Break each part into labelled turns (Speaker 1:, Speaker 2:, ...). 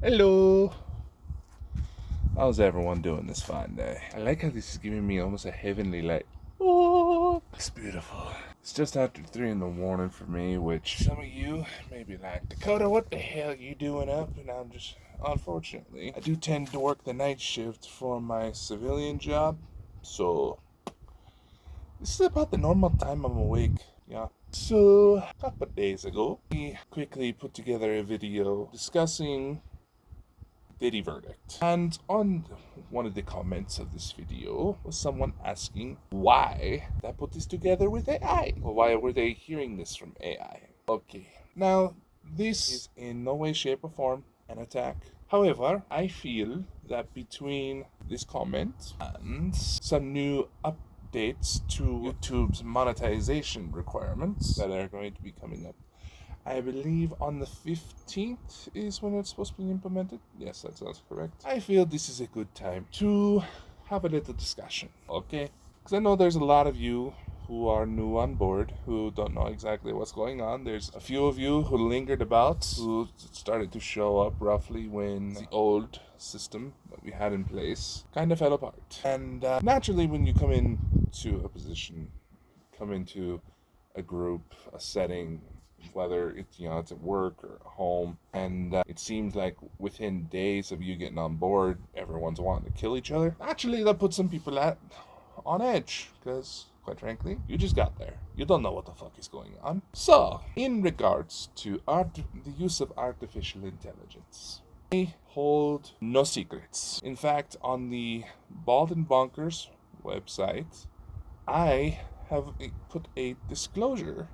Speaker 1: Hello. How's everyone doing this fine day? I like how this is giving me almost a heavenly light. Oh, it's beautiful. It's just after 3 in the morning for me, which some of you may be like, Dakota, what the hell you doing up? And I'm just, unfortunately, I do tend to work the night shift for my civilian job, so this is about the normal time I'm awake. Yeah. So, a couple of days ago, we quickly put together a video discussing Diddy verdict. And on one of the comments of this video was someone asking why they put this together with AI. Or why were they hearing this from AI? Okay. Now, this is in no way, shape, or form an attack. However, I feel that between this comment and some new updates to YouTube's monetization requirements that are going to be coming up, I believe on the 15th is when it's supposed to be implemented. Yes, that sounds correct. I feel this is a good time to have a little discussion, okay? Because I know there's a lot of you who are new on board, who don't know exactly what's going on. There's a few of you who lingered about, who started to show up roughly when the old system that we had in place kind of fell apart. And naturally, when you come into a position, come into a group, a setting, whether it's at work or home, and it seems like within days of you getting on board, everyone's wanting to kill each other. Naturally, that puts some people on edge, because quite frankly, you just got there. You don't know what the fuck is going on. So, in regards to the use of artificial intelligence, I hold no secrets. In fact, on the Bald and Bonkers website, I have put a disclosure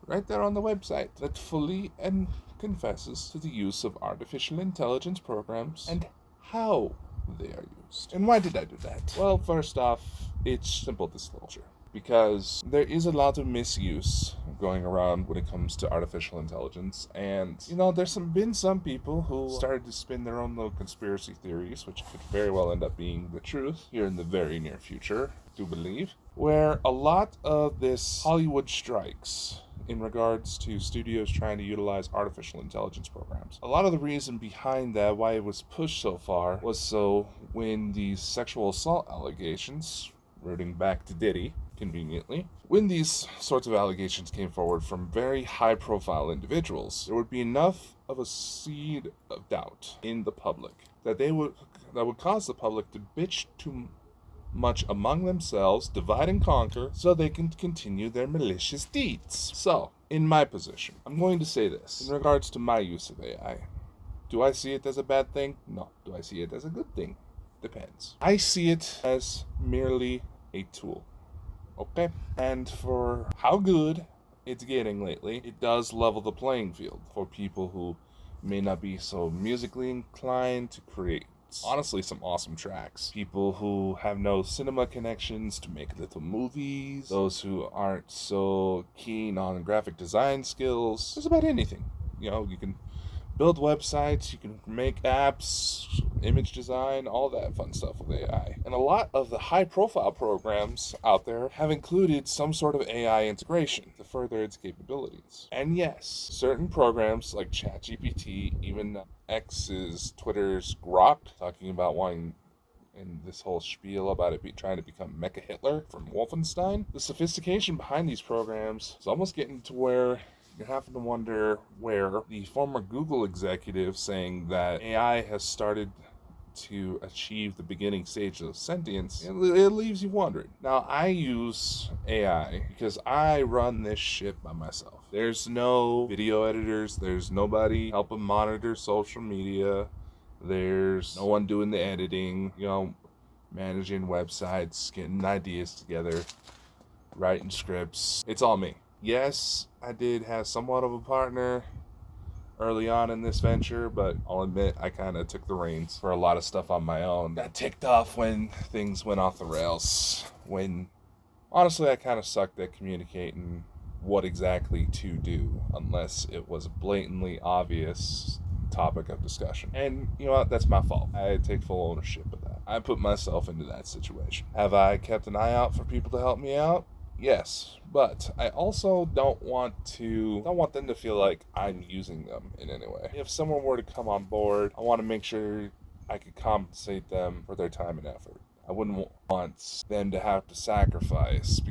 Speaker 1: right there on the website that fully and confesses to the use of artificial intelligence programs and how they are used. And why did I do that? Well, first off, it's simple disclosure. Because there is a lot of misuse going around when it comes to artificial intelligence, and there's been some people who started to spin their own little conspiracy theories, which could very well end up being the truth here in the very near future, I do believe, where a lot of this Hollywood strikes in regards to studios trying to utilize artificial intelligence programs. A lot of the reason behind that, why it was pushed so far, was so when these sexual assault allegations, rooting back to Diddy, conveniently, when these sorts of allegations came forward from very high-profile individuals, there would be enough of a seed of doubt in the public that would cause the public to bitch too much among themselves, divide and conquer, so they can continue their malicious deeds. So, in my position, I'm going to say this in regards to my use of AI. Do I see it as a bad thing? No. Do I see it as a good thing? Depends. I see it as merely a tool. Okay? And for how good it's getting lately, it does level the playing field for people who may not be so musically inclined to create honestly some awesome tracks. People who have no cinema connections to make little movies, those who aren't so keen on graphic design skills, just about anything. You can build websites, you can make apps, image design, all that fun stuff with AI. And a lot of the high profile programs out there have included some sort of AI integration to further its capabilities. And yes, certain programs like ChatGPT, even X's, Twitter's Grok, talking about wanting and this whole spiel about it trying to become Mecha Hitler from Wolfenstein, the sophistication behind these programs is almost getting to where you're having to wonder where the former Google executive saying that AI has started to achieve the beginning stage of sentience, it leaves you wondering. Now, I use AI because I run this shit by myself. There's no video editors, there's nobody helping monitor social media, there's no one doing the editing, managing websites, getting ideas together, writing scripts. It's all me. Yes, I did have somewhat of a partner early on in this venture, but I'll admit I kind of took the reins for a lot of stuff on my own. Got ticked off when things went off the rails, when honestly I kind of sucked at communicating what exactly to do, unless it was a blatantly obvious topic of discussion. And you know what, that's my fault. I take full ownership of that. I put myself into that situation. Have I kept an eye out for people to help me out? Yes, but I also don't want them to feel like I'm using them in any way. If someone were to come on board, I want to make sure I could compensate them for their time and effort. I wouldn't want them to have to sacrifice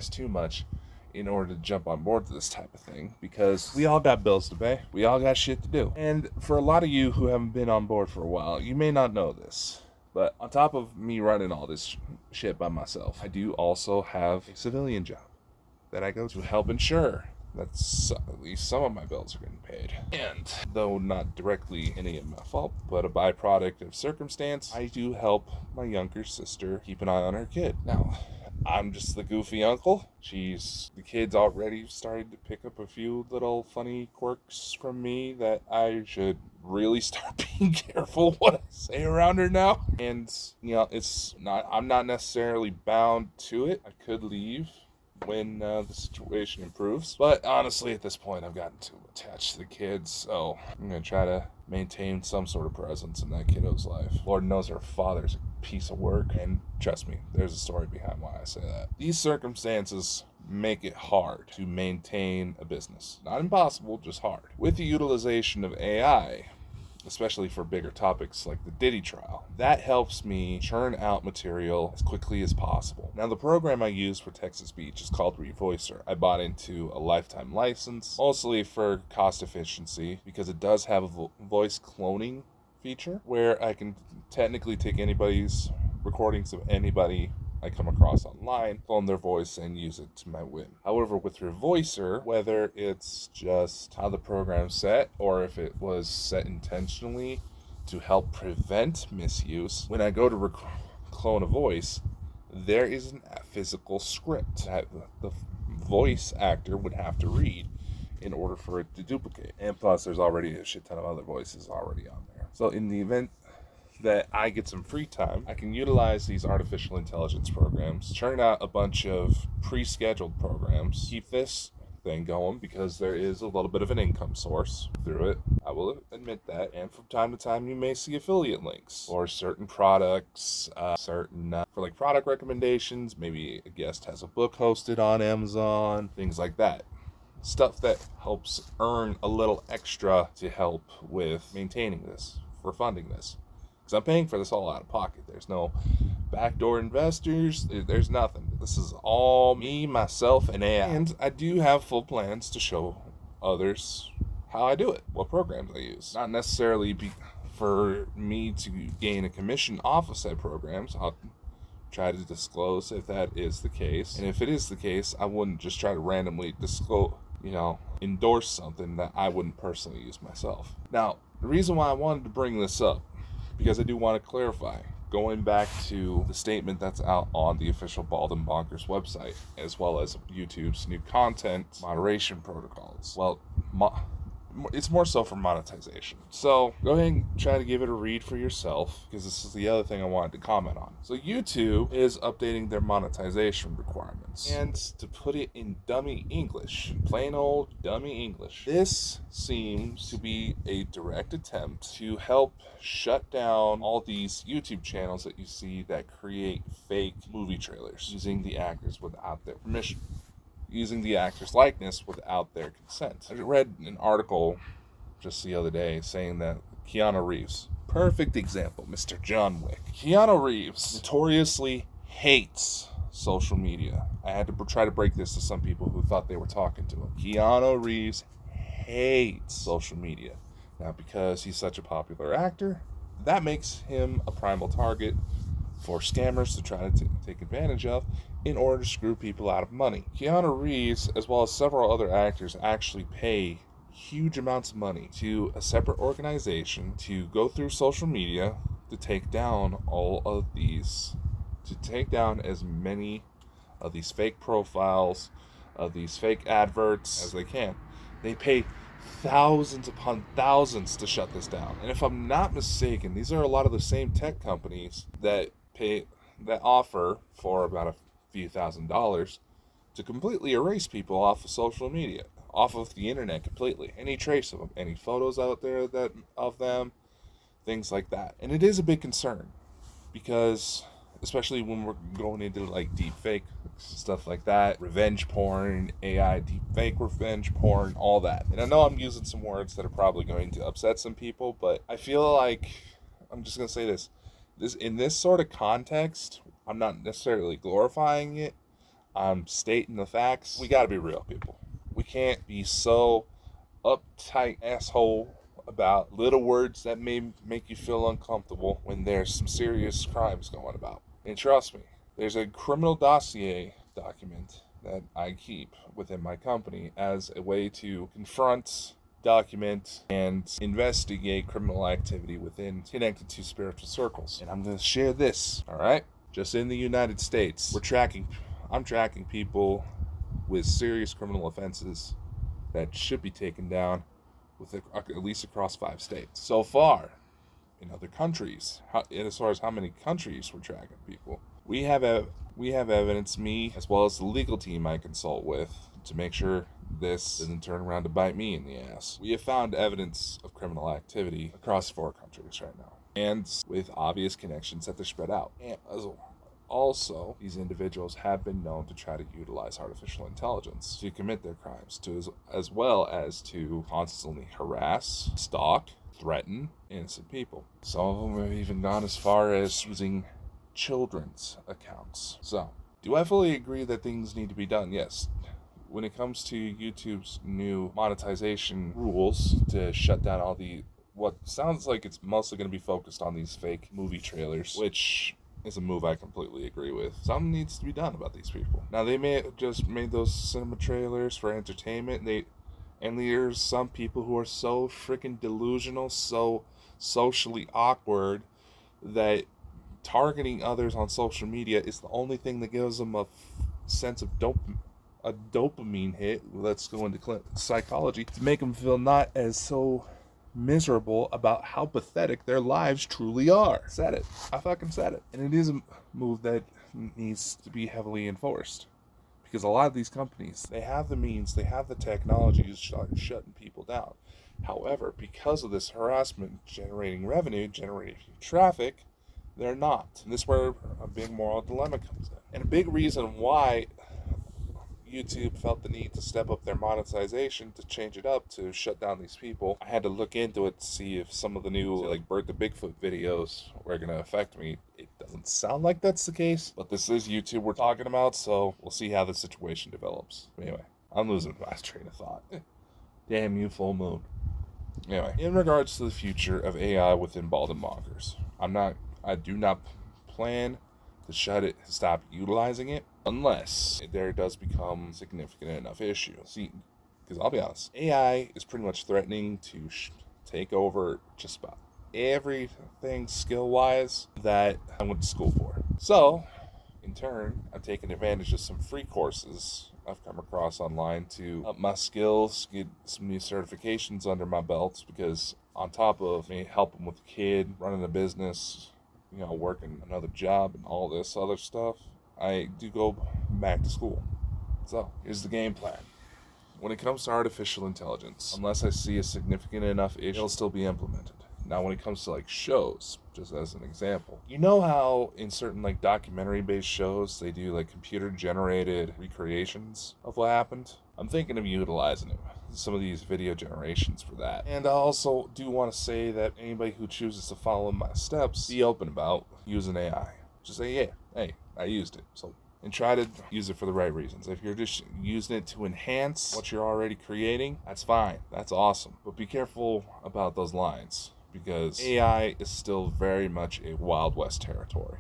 Speaker 1: too much in order to jump on board to this type of thing, because we all got bills to pay. We all got shit to do. And for a lot of you who haven't been on board for a while, you may not know this. But on top of me running all this shit by myself, I do also have a civilian job that I go to help ensure that at least some of my bills are getting paid. And though not directly any of my fault, but a byproduct of circumstance, I do help my younger sister keep an eye on her kid. Now, I'm just the goofy uncle. The kid's already started to pick up a few little funny quirks from me that I should really start being careful what I say around her now. And, I'm not necessarily bound to it. I could leave when the situation improves. But honestly, at this point, I've gotten too attached to the kids, so I'm going to try to maintain some sort of presence in that kiddo's life. Lord knows her father's a piece of work, and trust me, there's a story behind why I say that. These circumstances make it hard to maintain a business. Not impossible, just hard. With the utilization of AI, especially for bigger topics like the Diddy trial, that helps me churn out material as quickly as possible. Now, the program I use for text-to-speech is called Revoicer. I bought into a lifetime license, mostly for cost efficiency, because it does have a voice cloning feature where I can technically take anybody's recordings of anybody I come across online, clone their voice, and use it to my whim. However, with Revoicer, whether it's just how the program's set or if it was set intentionally to help prevent misuse, when I go to clone a voice, there is a physical script that the voice actor would have to read in order for it to duplicate. And plus, there's already a shit ton of other voices already on there. So in the event that I get some free time, I can utilize these artificial intelligence programs, churn out a bunch of pre-scheduled programs, keep this thing going because there is a little bit of an income source through it. I will admit that. And from time to time, you may see affiliate links or certain products, for like product recommendations. Maybe a guest has a book hosted on Amazon, things like that. Stuff that helps earn a little extra to help with maintaining this, for funding this. Because I'm paying for this all out of pocket. There's no backdoor investors. There's nothing. This is all me, myself, and AI. And I do have full plans to show others how I do it, what programs I use. Not necessarily for me to gain a commission off of said programs. I'll try to disclose if that is the case. And if it is the case, I wouldn't just try to randomly endorse something that I wouldn't personally use myself. Now, the reason why I wanted to bring this up, because I do want to clarify, going back to the statement that's out on the official Bald and Bonkers website, as well as YouTube's new content moderation protocols. Well, it's more so for monetization. So go ahead and try to give it a read for yourself, because this is the other thing I wanted to comment on. So YouTube is updating their monetization requirements. And to put it in dummy English, plain old dummy English, this seems to be a direct attempt to help shut down all these YouTube channels that you see that create fake movie trailers using the actors without their permission, using the actor's likeness without their consent. I read an article just the other day saying that Keanu Reeves, perfect example, Mr. John Wick. Keanu Reeves notoriously hates social media. I had to try to break this to some people who thought they were talking to him. Keanu Reeves hates social media. Now, because he's such a popular actor, that makes him a primal target for scammers to try to take advantage of in order to screw people out of money. Keanu Reeves, as well as several other actors, actually pay huge amounts of money to a separate organization to go through social media to take down as many of these fake profiles, of these fake adverts as they can. They pay thousands upon thousands to shut this down. And if I'm not mistaken, these are a lot of the same tech companies that offer for about a few $1,000s to completely erase people off of social media, off of the internet completely. Any trace of them, any photos out there of them, things like that. And it is a big concern because especially when we're going into like deep fake stuff like that, revenge porn, AI deep fake revenge porn, all that. And I know I'm using some words that are probably going to upset some people, but I feel like I'm just gonna say this. In this sort of context, I'm not necessarily glorifying it. I'm stating the facts. We gotta be real, people. We can't be so uptight asshole about little words that may make you feel uncomfortable when there's some serious crimes going about. And trust me, there's a criminal dossier document that I keep within my company as a way to confront, document, and investigate criminal activity within connected to spiritual circles. And I'm going to share this, all right? Just in the United States, I'm tracking people with serious criminal offenses that should be taken down at least across 5 states. So far, in other countries, as far as how many countries we're tracking people, we have evidence, me as well as the legal team I consult with, to make sure this doesn't turn around to bite me in the ass. We have found evidence of criminal activity across 4 countries right now, and with obvious connections that they're spread out. And also, these individuals have been known to try to utilize artificial intelligence to commit their crimes, as well as to constantly harass, stalk, threaten innocent people. Some of them have even gone as far as using children's accounts. So, do I fully agree that things need to be done? Yes. When it comes to YouTube's new monetization rules to shut down all what sounds like it's mostly going to be focused on these fake movie trailers, which is a move I completely agree with. Something needs to be done about these people. Now, they may have just made those cinema trailers for entertainment. And there's some people who are so freaking delusional, so socially awkward, that targeting others on social media is the only thing that gives them a sense of a dopamine hit. Let's go into psychology to make them feel not as so miserable about how pathetic their lives truly are. Said it. I fucking said it. And it is a move that needs to be heavily enforced. Because a lot of these companies, they have the means, they have the technology to start shutting people down. However, because of this harassment generating revenue, generating traffic, they're not. And this is where a big moral dilemma comes in. And a big reason why YouTube felt the need to step up their monetization to change it up to shut down these people. I had to look into it to see if some of the new like Bert the Bigfoot videos were going to affect me. It doesn't sound like that's the case, but this is YouTube we're talking about, so we'll see how the situation develops. Anyway, I'm losing my train of thought. Damn you, full moon. Anyway, in regards to the future of AI within Bald and Bonkers, I do not plan to stop utilizing it, unless there does become significant enough issue. See, because I'll be honest, AI is pretty much threatening to take over just about everything skill-wise that I went to school for. So, in turn, I've taken advantage of some free courses I've come across online to up my skills, get some new certifications under my belt, because on top of me helping with a kid, running a business, working another job and all this other stuff, I do go back to school. So, here's the game plan. When it comes to artificial intelligence, unless I see a significant enough issue, it'll still be implemented. Now, when it comes to shows, just as an example, you know how in certain documentary-based shows they do computer-generated recreations of what happened? I'm thinking of utilizing some of these video generations for that. And I also do want to say that anybody who chooses to follow my steps, be open about using AI. Just say, yeah, hey, I used it. And try to use it for the right reasons. If you're just using it to enhance what you're already creating, that's fine. That's awesome. But be careful about those lines, because AI is still very much a Wild West territory.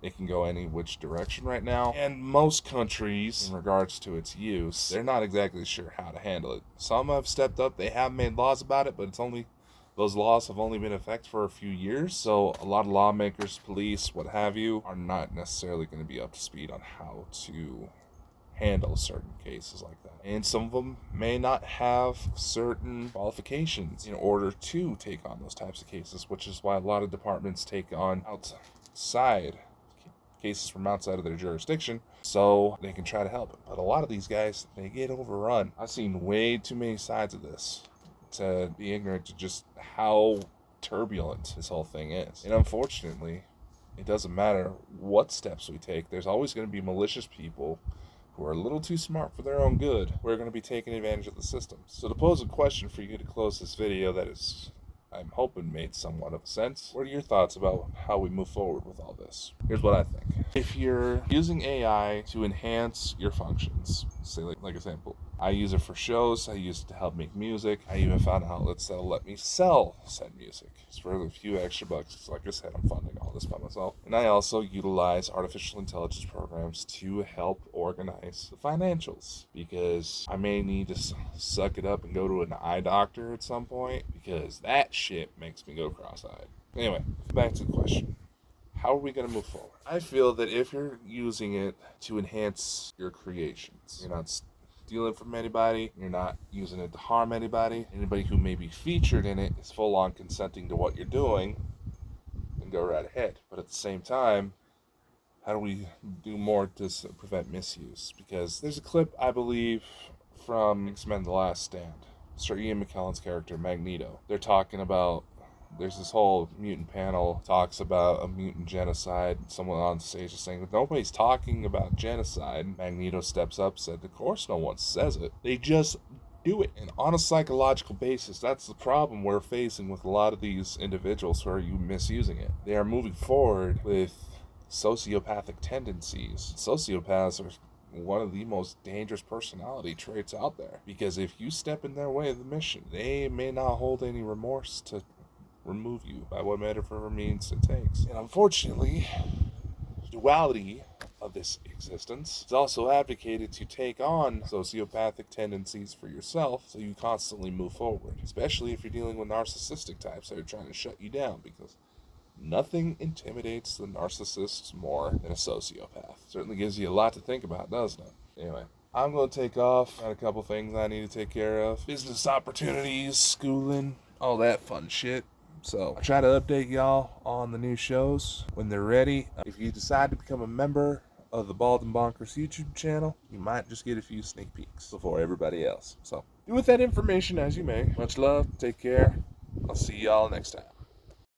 Speaker 1: It can go any which direction right now, and most countries, in regards to its use, they're not exactly sure how to handle it. Some have stepped up, they have made laws about it, but those laws have only been in effect for a few years, so a lot of lawmakers, police, what have you, are not necessarily going to be up to speed on how to handle certain cases like that. And some of them may not have certain qualifications in order to take on those types of cases, which is why a lot of departments take on cases from outside of their jurisdiction so they can try to help it. But a lot of these guys, they get overrun. I've seen way too many sides of this to be ignorant to just how turbulent this whole thing is. And unfortunately, It doesn't matter what steps we take, there's always going to be malicious people who are a little too smart for their own good, who are going to be taking advantage of the system. So to pose a question for you to close this video that is, I'm hoping, made somewhat of sense. What are your thoughts about how we move forward with all this? Here's what I think. If you're using AI to enhance your functions, say like example, I use it for shows, I use it to help make music, I even found outlets that'll let me sell said music. It's for a few extra bucks. Like I said, I'm funding all this by myself. And I also utilize artificial intelligence programs to help organize the financials, because I may need to suck it up and go to an eye doctor at some point, because that shit makes me go cross-eyed. Anyway, back to the question. How are we going to move forward? I feel that if you're using it to enhance your creations, you're not stealing from anybody, you're not using it to harm anybody who may be featured in it is full on consenting to what you're doing, then go right ahead. But at the same time, how do we do more to prevent misuse? Because there's a clip, I believe, from X-Men The Last Stand. Sir Ian McKellen's character, Magneto. They're talking about, there's this whole mutant panel talks about a mutant genocide. Someone on stage is saying that nobody's talking about genocide. Magneto steps up, said, of course no one says it. They just do it. And on a psychological basis, that's the problem we're facing with a lot of these individuals who are misusing it. They are moving forward with sociopathic tendencies. Sociopaths are one of the most dangerous personality traits out there, because if you step in their way of the mission, they may not hold any remorse to remove you by whatever means it takes. And unfortunately, the duality of this existence is also advocated to take on sociopathic tendencies for yourself, so you constantly move forward, especially if you're dealing with narcissistic types that are trying to shut you down, because nothing intimidates the narcissists more than a sociopath. Certainly gives you a lot to think about, doesn't it? Anyway, I'm going to take off. Got a couple things I need to take care of. Business opportunities, schooling, all that fun shit. So I'll try to update y'all on the new shows when they're ready. If you decide to become a member of the Bald and Bonkers YouTube channel, you might just get a few sneak peeks before everybody else. So do with that information as you may. Much love. Take care. I'll see y'all next time.